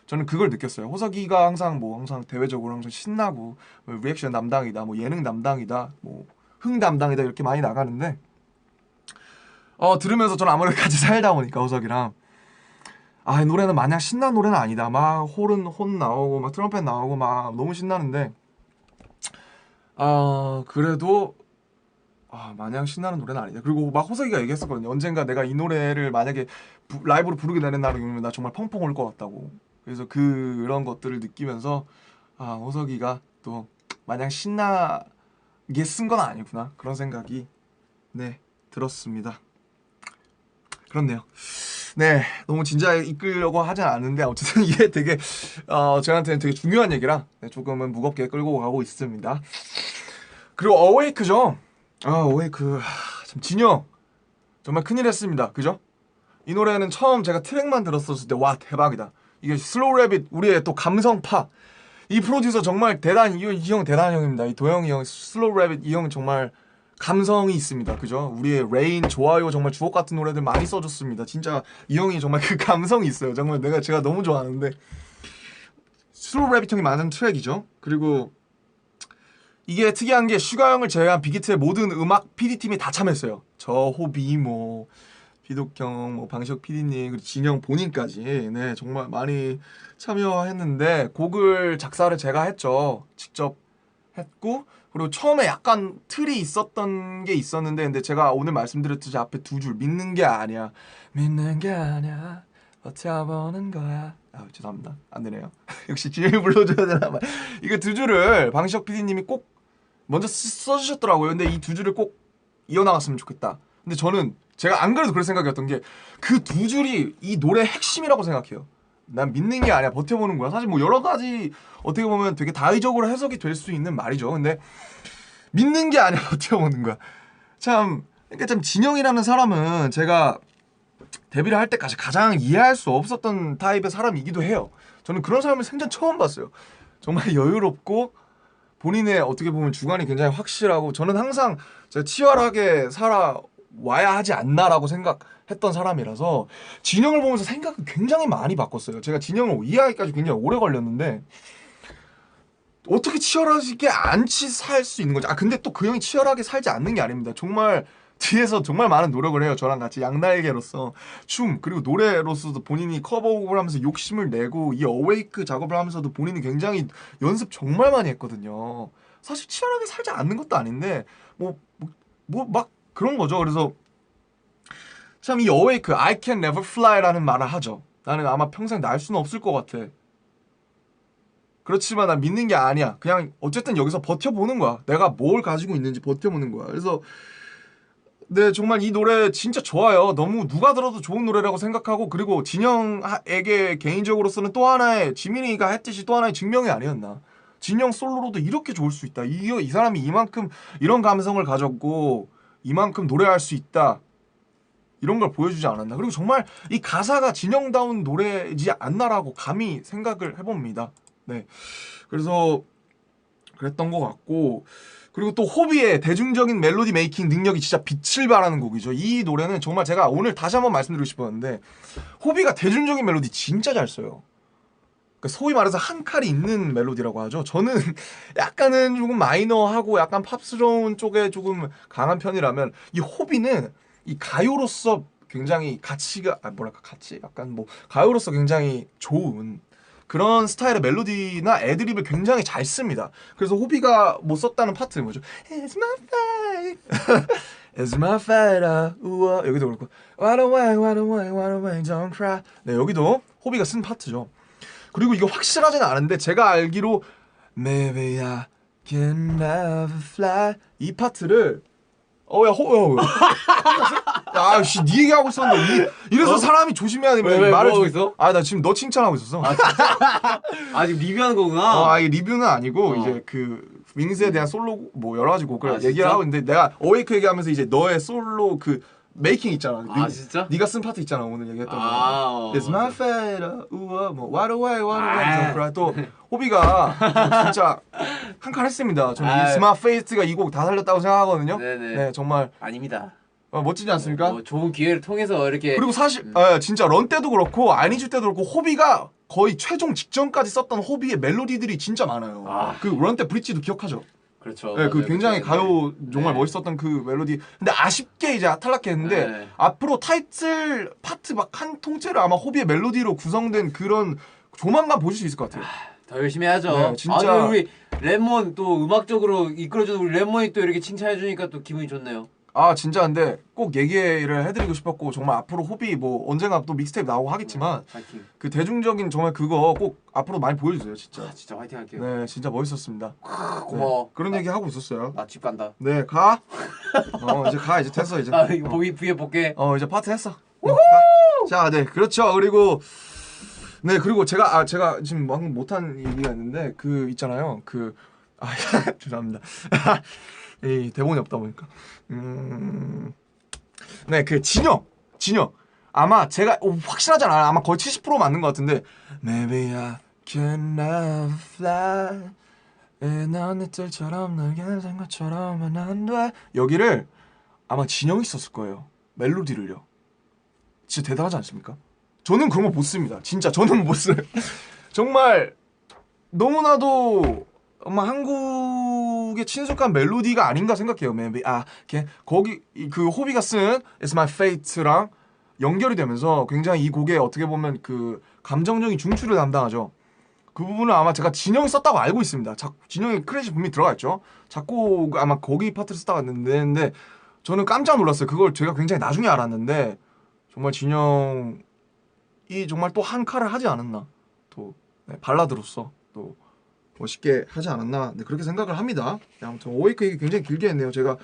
저는 그걸 느꼈어요. 호석이가 항상 대외적으로 항상 신나고, 리액션 담당이다, 뭐 예능 담당이다, 뭐 흥 담당이다 이렇게 많이 나가는데 들으면서 저는 아무래도 같이 살다 보니까 호석이랑 이 노래는 마냥 신나는 노래는 아니다. 막 혼 나오고 막 트럼펫 나오고 막 너무 신나는데 그래도 마냥 신나는 노래는 아니다. 그리고 막 호석이가 얘기했었거든요. 언젠가 내가 이 노래를 만약에 라이브로 부르게 되는 날이면 나 정말 펑펑 울 것 같다고. 그래서 그런 것들을 느끼면서 호석이가 또 마냥 신나게 쓴 건 아니구나 그런 생각이 들었습니다. 그렇네요. 네, 너무 진지하게 이끌려고 하진 않는데 어쨌든 이게 되게 저한테는 되게 중요한 얘기라 조금은 무겁게 끌고 가고 있습니다. 그리고 어웨이크죠. 어웨이크 참 진영 정말 큰일 했습니다. 그죠? 이 노래는 처음 제가 트랙만 들었었을 때 와 대박이다. 이게 슬로우 래빗 우리의 또 감성파 이 프로듀서 정말 대단 이 형 대단한 형입니다. 이 도영이 형 슬로우 래빗 이 형 정말 감성이 있습니다. 그죠? 우리의 레인 좋아요 정말 주옥 같은 노래들 많이 써줬습니다. 진짜 이 형이 정말 그 감성이 있어요. 정말 제가 너무 좋아하는데 슬로우 래빗 형이 만든 트랙이죠. 그리고 이게 특이한 게 슈가 형을 제외한 빅히트의 모든 음악 PD팀이 다 참여했어요. 저 호비 뭐 비독형 뭐 방시혁 PD님 그리고 진영 본인까지 정말 많이 참여했는데 곡을 작사를 제가 했죠. 직접 했고 그리고 처음에 약간 틀이 있었던 게 있었는데 근데 제가 오늘 말씀드렸듯이 앞에 두 줄 믿는 게 아니야 버텨보는 거야. 죄송합니다. 안 되네요. 역시 진영이 불러줘야 되나 봐. 이거 두 줄을 방시혁 PD님이 꼭 먼저 써주셨더라고요. 근데 이 두 줄을 꼭 이어나갔으면 좋겠다. 근데 저는 제가 안 그래도 그럴 생각이었던 게 그 두 줄이 이 노래의 핵심이라고 생각해요. 난 믿는 게 아니야 버텨보는 거야. 사실 뭐 여러 가지 어떻게 보면 되게 다의적으로 해석이 될 수 있는 말이죠. 근데 믿는 게 아니야 버텨보는 거야. 그러니까 참 진영이라는 사람은 제가 데뷔를 할 때까지 가장 이해할 수 없었던 타입의 사람이기도 해요. 저는 그런 사람을 생전 처음 봤어요. 정말 여유롭고 본인의 어떻게 보면 주관이 굉장히 확실하고 저는 항상 제가 치열하게 살아와야 하지 않나라고 생각했던 사람이라서 진영을 보면서 생각을 굉장히 많이 바꿨어요. 제가 진영을 이해하기까지 굉장히 오래 걸렸는데 어떻게 치열하게 안 살 수 있는 거지? 근데 또 그 형이 치열하게 살지 않는 게 아닙니다. 정말 뒤에서 정말 많은 노력을 해요. 저랑 같이 양날개로서 춤 그리고 노래로서도 본인이 커버곡을 하면서 욕심을 내고 이 어웨이크 작업을 하면서도 본인이 굉장히 연습 정말 많이 했거든요. 사실 치열하게 살지 않는 것도 아닌데 막 그런 거죠. 그래서 참 이 어웨이크 I can never fly라는 말을 하죠. 나는 아마 평생 날 수는 없을 것 같아. 그렇지만 난 믿는 게 아니야. 그냥 어쨌든 여기서 버텨보는 거야. 내가 뭘 가지고 있는지 버텨보는 거야. 그래서 정말 이 노래 진짜 좋아요. 너무 누가 들어도 좋은 노래라고 생각하고 그리고 진영에게 개인적으로서는 또 하나의 지민이가 했듯이 또 하나의 증명이 아니었나. 진영 솔로로도 이렇게 좋을 수 있다. 이 사람이 이만큼 이런 감성을 가졌고 이만큼 노래할 수 있다. 이런 걸 보여주지 않았나. 그리고 정말 이 가사가 진영다운 노래이지 않나라고 감히 생각을 해봅니다. 그래서 그랬던 것 같고 그리고 또 호비의 대중적인 멜로디 메이킹 능력이 진짜 빛을 발하는 곡이죠. 이 노래는 정말 제가 오늘 다시 한번 말씀드리고 싶었는데 호비가 대중적인 멜로디 진짜 잘 써요. 그러니까 소위 말해서 한 칼이 있는 멜로디라고 하죠. 저는 약간은 조금 마이너하고 약간 팝스러운 쪽에 조금 강한 편이라면 이 호비는 이 가요로서 굉장히 가치가 약간 뭐 가요로서 굉장히 좋은 그런 스타일의 멜로디나 애드립을 굉장히 잘 씁니다. 그래서 호비가 못 썼다는 파트는 뭐죠? It's my fight, it's my fight, 우와 여기도 그렇고 Why don't wait, don't cry. 여기도 호비가 쓴 파트죠. 그리고 이거 확실하진 않은데 제가 알기로 Maybe I can never fly 이 파트를 씨, 네 얘기하고 있었는데 이래서 사람이 조심해야 됩니다. 왜 말을 뭐 하고 있어? 나 지금 너 칭찬하고 있었어. 지금 리뷰하는 거구나. 이 리뷰는 아니고 이제 그 윙스에 대한 솔로 뭐 여러 가지 곡을 얘기를 진짜? 하고 있는데 내가 어웨이크 얘기하면서 이제 너의 솔로 그 메이킹 있잖아. 진짜? 네가 쓴 파트 있잖아 오늘 얘기했던 거. It's my fate, 우와 뭐 What away, 또 호비가 진짜 한 칸 했습니다. 저는 It's my fate가 이 곡 다 살렸다고 생각하거든요. 네네. 정말 아닙니다. 멋지지 않습니까? 좋은 기회를 통해서 이렇게 그리고 사실 진짜 런 때도 그렇고 아니즈 때도 그렇고 호비가 거의 최종 직전까지 썼던 호비의 멜로디들이 진짜 많아요. 그 런 때 브릿지도 기억하죠? 그렇죠. 네, 그 맞아요. 굉장히 그때 가요 네. 정말 멋있었던 그 멜로디. 근데 아쉽게 이제 탈락했는데 네. 앞으로 타이틀 파트 막 한 통째를 아마 호비의 멜로디로 구성된 그런 조만간 보실 수 있을 것 같아요. 더 열심히 해야죠. 네, 진짜. 우리 레몬 또 음악적으로 이끌어주는 우리 레몬이 또 이렇게 칭찬해주니까 또 기분이 좋네요. 아 진짜 근데 꼭 얘기를 해드리고 싶었고 정말 앞으로 호비 뭐 언젠가 또 믹스테이프 나오고 하겠지만 파이팅. 그 대중적인 정말 그거 꼭 앞으로 많이 보여주세요 진짜. 진짜 화이팅 할게요. 네 진짜 멋있었습니다. 고마워. 네, 그런 얘기 하고 있었어요. 나 집 간다. 네 가. 이제 가 이제 됐어 이제. 이거 위에 볼게. 이제 파트 했어. 자, 네 그렇죠. 그리고 네 그리고 제가 지금 방금 못한 얘기가 있는데 그 있잖아요. 죄송합니다. 이 대본이 없다 보니까. 네, 그 진영. 아마 제가 확실하지 않아요. 아마 거의 70% 맞는 것 같은데. Maybe I can never fly. 난 이틀처럼 날개 산 것처럼은 안 돼. 여기를 아마 진영이 썼을 거예요. 멜로디를요. 진짜 대단하지 않습니까? 저는 그런 거 못 씁니다. 진짜 저는 못 써요. 정말 너무나도 아마 한국의 친숙한 멜로디가 아닌가 생각해요. Maybe 거기 그 호비가 쓴 It's My Fate랑 연결이 되면서 굉장히 이 곡에 어떻게 보면 그 감정적인 중추를 담당하죠. 그 부분은 아마 제가 진영이 썼다고 알고 있습니다. 진영이 크레딧 분명히 들어가 있죠. 작곡 아마 거기 파트를 썼다고 했는데 저는 깜짝 놀랐어요. 그걸 제가 굉장히 나중에 알았는데 정말 진영이 정말 또 한 칼을 하지 않았나. 또 발라드로서 또 멋있게 하지 않았나. 네, 그렇게 생각을 합니다. 네, 아무튼 어웨이크 얘기 굉장히 길게 했네요. 제가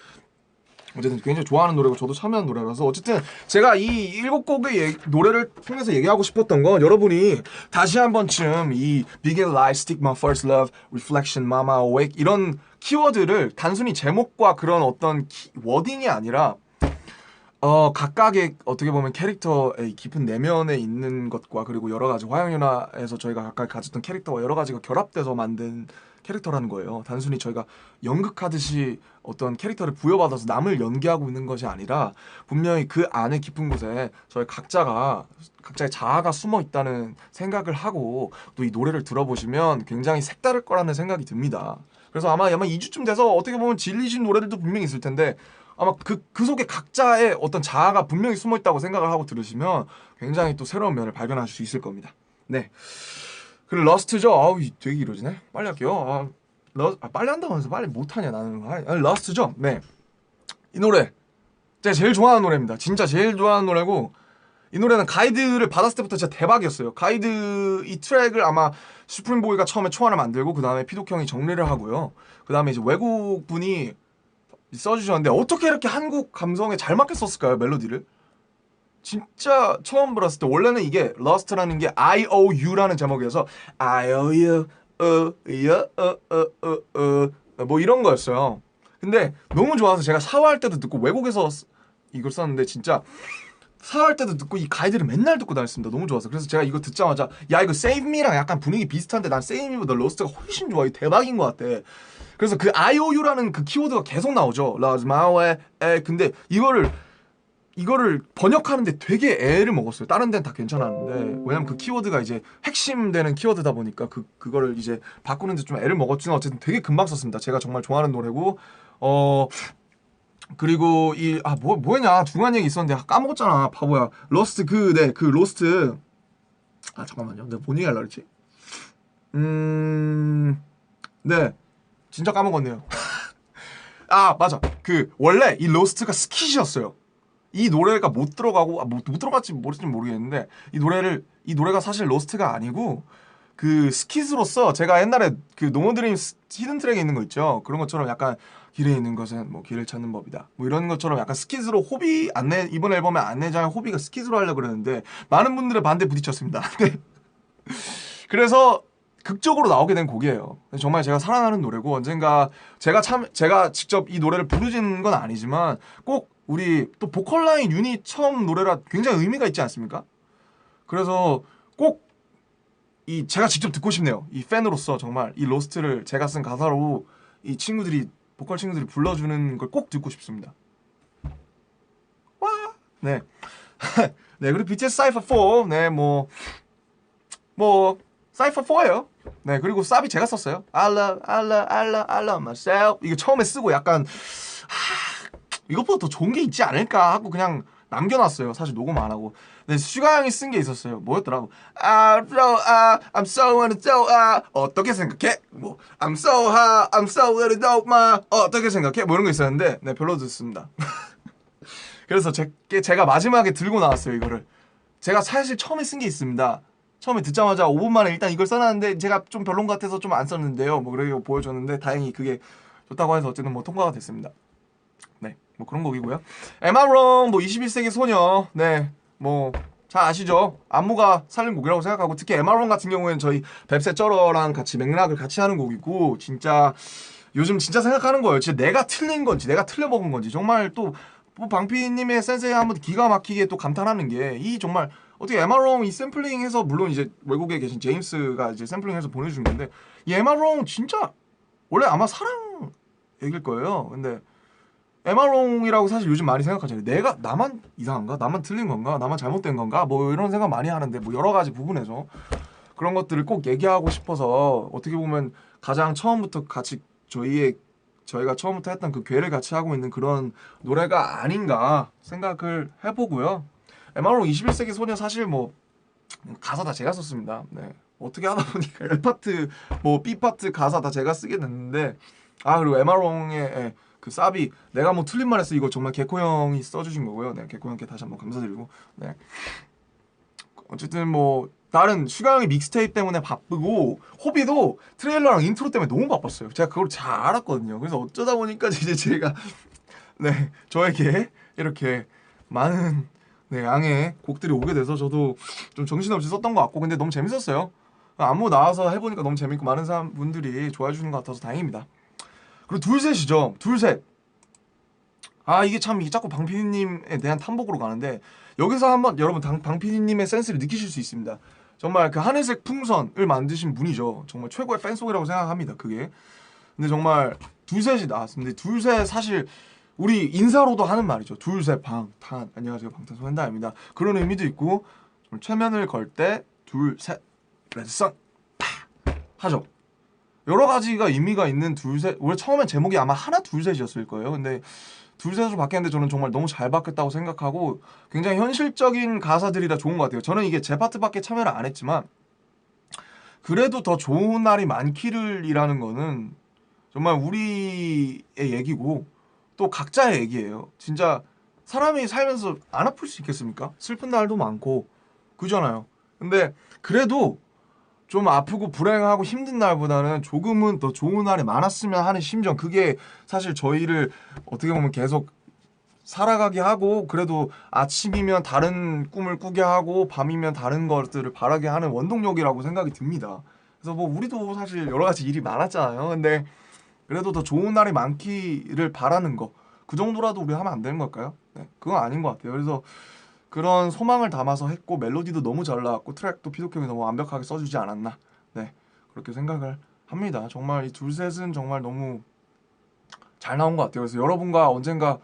어쨌든 굉장히 좋아하는 노래고 저도 참여한 노래라서 어쨌든 제가 이 7곡의 노래를 통해서 얘기하고 싶었던 건 여러분이 다시 한 번쯤 이 Begin Life, Stick My First Love, Reflection, Mama, Awake 이런 키워드를 단순히 제목과 그런 어떤 워딩이 아니라 각각의 어떻게 보면 캐릭터의 깊은 내면에 있는 것과 그리고 여러 가지 화영연화에서 저희가 각각 가졌던 캐릭터와 여러 가지가 결합돼서 만든 캐릭터라는 거예요. 단순히 저희가 연극하듯이 어떤 캐릭터를 부여받아서 남을 연기하고 있는 것이 아니라 분명히 그 안에 깊은 곳에 저희 각자의 자아가 숨어 있다는 생각을 하고 또 이 노래를 들어보시면 굉장히 색다를 거라는 생각이 듭니다. 그래서 아마 2주쯤 돼서 어떻게 보면 질리신 노래들도 분명히 있을 텐데 아마 그 속에 각자의 어떤 자아가 분명히 숨어 있다고 생각을 하고 들으시면 굉장히 또 새로운 면을 발견하실 수 있을 겁니다. 네. 그리고 러스트죠. 되게 이러지네. 빨리 할게요. 빨리 한다고 해서 빨리 못하냐 나는. 러스트죠. 네. 이 노래 제가 제일 좋아하는 노래입니다. 진짜 제일 좋아하는 노래고 이 노래는 가이드를 받았을 때부터 진짜 대박이었어요. 가이드 이 트랙을 아마 슈프림보이가 처음에 초안을 만들고 그 다음에 피독 형이 정리를 하고요. 그 다음에 이제 외국 분이 써주셨는데 어떻게 이렇게 한국 감성에 잘 맞게 썼을까요? 멜로디를 진짜 처음 들었을 때 원래는 이게 Lost라는 게 IOU라는 제목이어서 IOU 뭐 이런 거였어요. 근데 너무 좋아서 제가 샤워할 때도 듣고 외국에서 이걸 썼는데 진짜 샤워할 때도 듣고 이 가이드를 맨날 듣고 다녔습니다. 너무 좋아서. 그래서 제가 이거 듣자마자 야 이거 Save Me랑 약간 분위기 비슷한데 난 Save Me보다 Lost가 훨씬 좋아. 이거 대박인 것 같아. 그래서 그 IOU라는 그 키워드가 계속 나오죠. Lost my way. 근데 이거를 번역하는데 되게 애를 먹었어요. 다른 데는 다 괜찮았는데 왜냐면 그 키워드가 이제 핵심되는 키워드다 보니까 그거를 이제 바꾸는데 좀 애를 먹었지만 어쨌든 되게 금방 썼습니다. 제가 정말 좋아하는 노래고 그리고 뭐였냐 중요한 얘기 있었는데 까먹었잖아 바보야. 로스트 그 로스트 잠깐만요. 내가 뭔 얘기 하려고 그랬지? 네 진짜 까먹었네요. 맞아. 그 원래 이 로스트가 스킷이었어요. 이 노래가 못 들어가고 못 들어갈지 모르겠는데 이 노래가 사실 로스트가 아니고 그 스킷으로서 제가 옛날에 그 노모드림 히든 트랙에 있는 거 있죠. 그런 것처럼 약간 길에 있는 것은 뭐 길을 찾는 법이다. 뭐 이런 것처럼 약간 스킷으로 호비 이번 앨범의 안내장에 호비가 스킷으로 하려고 그랬는데 많은 분들의 반대에 부딪혔습니다. 그래서 극적으로 나오게 된 곡이에요. 정말 제가 사랑하는 노래고 언젠가 제가 직접 이 노래를 부르진 건 아니지만 꼭 우리 또 보컬라인 유닛 처음 노래라 굉장히 의미가 있지 않습니까? 그래서 꼭 제가 직접 듣고 싶네요. 이 팬으로서 정말 이 로스트를 제가 쓴 가사로 이 보컬 친구들이 불러주는 걸 꼭 듣고 싶습니다. 와! 네. 네, 그리고 BTS 사이퍼 4. 네, 뭐 사이퍼 4예요. 네, 그리고 사비 제가 썼어요. I love myself. 이거 처음에 쓰고 약간 이것보다 더 좋은 게 있지 않을까 하고 그냥 남겨놨어요. 사실 녹음 안 하고. 근데 슈가 형이 쓴 게 있었어요. 뭐였더라고? I'm so in the 어떻게 생각해? 뭐 I'm so hot, I'm so in the dope, 어떻게 생각해? 뭐 이런 거 있었는데 네 별로 듣습니다. 그래서 제가 마지막에 들고 나왔어요 이거를. 제가 사실 처음에 쓴 게 있습니다. 처음에 듣자마자 5분 만에 일단 이걸 써놨는데 제가 좀 별론 것 같아서 좀 안 썼는데요. 뭐 그러고 보여줬는데 다행히 그게 좋다고 해서 어쨌든 뭐 통과가 됐습니다. 네, 뭐 그런 곡이고요. Am I Wrong 뭐 21세기 소녀 네, 뭐 잘 아시죠? 안무가 살린 곡이라고 생각하고 특히 Am I Wrong 같은 경우에는 저희 뱁새 쩔어랑 같이 맥락을 같이 하는 곡이고 진짜 요즘 진짜 생각하는 거예요. 진짜 내가 틀린 건지 내가 틀려먹은 건지 정말 또뭐 방피님의 센스에 한번 기가 막히게 또 감탄하는 게 이 정말 어떻게 에마롱 이 샘플링해서 물론 이제 외국에 계신 제임스가 이제 샘플링해서 보내준 건데 이 에마롱 진짜 원래 아마 사랑 얘기일 거예요. 근데 에마롱이라고 사실 요즘 많이 생각하잖아요. 내가 나만 이상한가? 나만 틀린 건가? 나만 잘못된 건가? 뭐 이런 생각 많이 하는데 뭐 여러 가지 부분에서 그런 것들을 꼭 얘기하고 싶어서 어떻게 보면 가장 처음부터 같이 저희가 처음부터 했던 그 괴를 같이 하고 있는 그런 노래가 아닌가 생각을 해보고요. 에마롱 21세기 소녀 사실 뭐 가사 다 제가 썼습니다. 네. 어떻게 하다 보니까 L 파트 뭐 B 파트 가사 다 제가 쓰게 됐는데 그리고 에마롱의 그 사비 내가 뭐 틀린 말 했어 이거 정말 개코 형이 써주신 거고요. 네, 개코 형께 다시 한번 감사드리고 네. 어쨌든 뭐 다른 슈가 형이 믹스테이프 때문에 바쁘고 호비도 트레일러랑 인트로 때문에 너무 바빴어요. 제가 그걸 잘 알았거든요. 그래서 어쩌다 보니까 이제 제가 네 저에게 이렇게 많은 네 양의 곡들이 오게 돼서 저도 좀 정신없이 썼던 것 같고 근데 너무 재밌었어요. 안무 나와서 해보니까 너무 재밌고 많은 분들이 좋아해 주시는 것 같아서 다행입니다. 그리고 둘셋이죠. 둘셋. 이게 참 이게 자꾸 방피디님에 대한 탐복으로 가는데 여기서 한번 여러분 방피디님의 센스를 느끼실 수 있습니다. 정말 그 하늘색 풍선을 만드신 분이죠. 정말 최고의 팬송이라고 생각합니다. 그게. 근데 정말 둘셋이 나왔습니다. 둘셋 사실 우리 인사로도 하는 말이죠. 둘셋 방탄 안녕하세요 방탄소년단입니다. 그런 의미도 있고 최면을 걸 때 둘셋 레드선 하죠. 여러 가지가 의미가 있는 둘셋 원래 처음엔 제목이 아마 하나 둘셋이었을 거예요. 근데 둘셋으로 바뀌었는데 저는 정말 너무 잘 바뀌었다고 생각하고 굉장히 현실적인 가사들이라 좋은 것 같아요. 저는 이게 제 파트밖에 참여를 안 했지만 그래도 더 좋은 날이 많기를이라는 거는 정말 우리의 얘기고 또 각자의 얘기예요. 진짜 사람이 살면서 안 아플 수 있겠습니까? 슬픈 날도 많고 그잖아요. 근데 그래도 좀 아프고 불행하고 힘든 날보다는 조금은 더 좋은 날이 많았으면 하는 심정 그게 사실 저희를 어떻게 보면 계속 살아가게 하고 그래도 아침이면 다른 꿈을 꾸게 하고 밤이면 다른 것들을 바라게 하는 원동력이라고 생각이 듭니다. 그래서 뭐 우리도 사실 여러 가지 일이 많았잖아요. 근데 그래도 더 좋은 날이 많기를 바라는 거 그 정도라도 우리 하면 안 되는 걸까요? 네, 그건 아닌 것 같아요. 그래서 그런 소망을 담아서 했고 멜로디도 너무 잘 나왔고 트랙도 피도형이 너무 완벽하게 써주지 않았나 네 그렇게 생각을 합니다. 정말 이 둘셋은 정말 너무 잘 나온 것 같아요. 그래서 여러분과 언젠가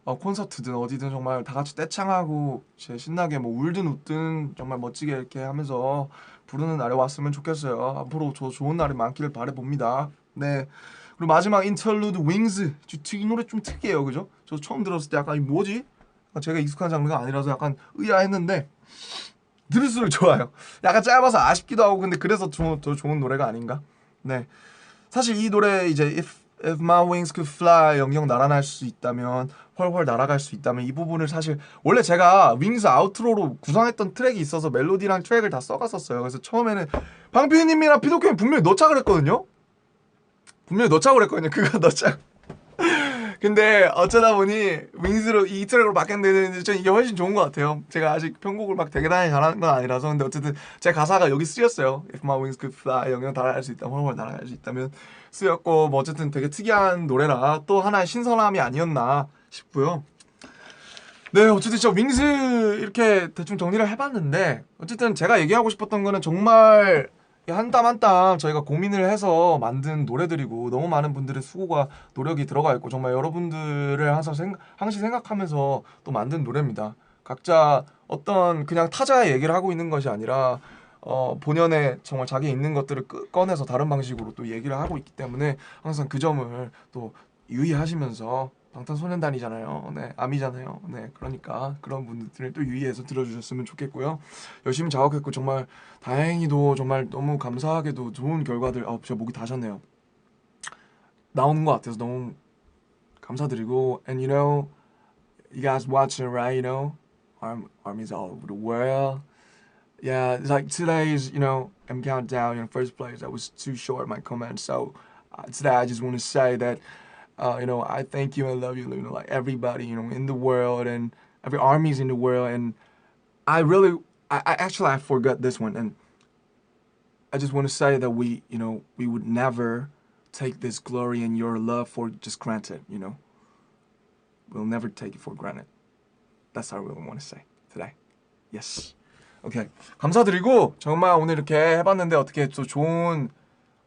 콘서트든 어디든 정말 다 같이 떼창하고 신나게 뭐 울든 웃든 정말 멋지게 이렇게 하면서 부르는 날이 왔으면 좋겠어요. 앞으로 좋은 날이 많기를 바라봅니다. 네. 그리고 마지막 인터루드 윙즈 이 노래 좀 특이해요. 그죠? 저 처음 들었을 때 약간 뭐지? 제가 익숙한 장르가 아니라서 약간 의아했는데 들을수록 좋아요. 약간 짧아서 아쉽기도 하고 근데 그래서 더 좋은 노래가 아닌가? 네. 사실 이 노래 이제 If my wings could fly 영영 날아날 수 있다면 훨훨 날아갈 수 있다면 이 부분을 사실 원래 제가 윙스 아우트로로 구성했던 트랙이 있어서 멜로디랑 트랙을 다 써갔었어요. 그래서 처음에는 방피디님이랑 피도형이 분명히 넣자 그랬거든요. 그거 넣자. 근데 어쩌다 보니 윙스로 이 트랙으로 바뀌었는데 전 이게 훨씬 좋은 것 같아요. 제가 아직 편곡을 막 되게 잘하는 건 아니라서 근데 어쨌든 제 가사가 여기 쓰였어요. If my wings could fly 영영 날아갈 수 있다면 훨훨 날아갈 수 있다면 쓰였고 뭐 어쨌든 되게 특이한 노래라 또 하나의 신선함이 아니었나 싶고요. 네 어쨌든 저 윙스 이렇게 대충 정리를 해봤는데 어쨌든 제가 얘기하고 싶었던 거는 정말 한 땀 한 땀 저희가 고민을 해서 만든 노래들이고 너무 많은 분들의 수고가 노력이 들어가 있고 정말 여러분들을 항상 생각하면서 또 만든 노래입니다. 각자 어떤 그냥 타자의 얘기를 하고 있는 것이 아니라 본연의 정말 자기 있는 것들을 꺼내서 다른 방식으로 또 얘기를 하고 있기 때문에 항상 그 점을 또 유의하시면서 방탄소년단이잖아요. 네, 아미잖아요. 네, 그러니까 그런 분들을 또 유의해서 들어주셨으면 좋겠고요. 열심히 작업했고 정말 다행히도 정말 너무 감사하게도 좋은 결과들. 저 목이 다셨네요. 나오는 것 같아서 너무 감사드리고 and you guys watching right armies all over the world. Yeah, it's like today's, M Countdown in first place. I was too short my comment, so today I just want to say that, I thank you and love you, like everybody, in the world and every armies in the world. And I really, I actually I forgot this one, and I just want to say that we would never take this glory and your love for just granted. We'll never take it for granted. That's all I really want to say today. Yes. 오케이. 감사드리고 정말 오늘 이렇게 해봤는데 어떻게 또 좋은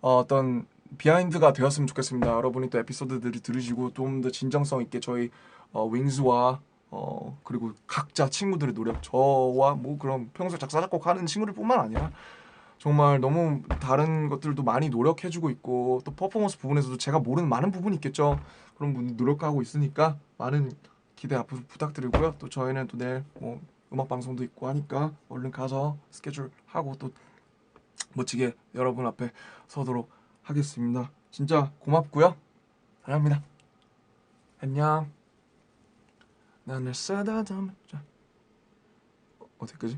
어떤 비하인드가 되었으면 좋겠습니다. 여러분이 또 에피소드들을 들으시고 좀 더 진정성 있게 저희 윙즈와 그리고 각자 친구들의 노력, 저와 뭐 그런 평소 작사 작곡하는 친구들뿐만 아니라 정말 너무 다른 것들도 많이 노력해주고 있고 또 퍼포먼스 부분에서도 제가 모르는 많은 부분이 있겠죠. 그런 분들 노력하고 있으니까 많은 기대 앞으로 부탁드리고요. 또 저희는 또 내일 뭐 음악 방송도 있고 하니까 얼른 가서 스케줄 하고 또 멋지게 여러분 앞에 서도록 하겠습니다. 진짜 고맙고요. 사랑합니다. 안녕. 나는 쓰다 담자 어디까지?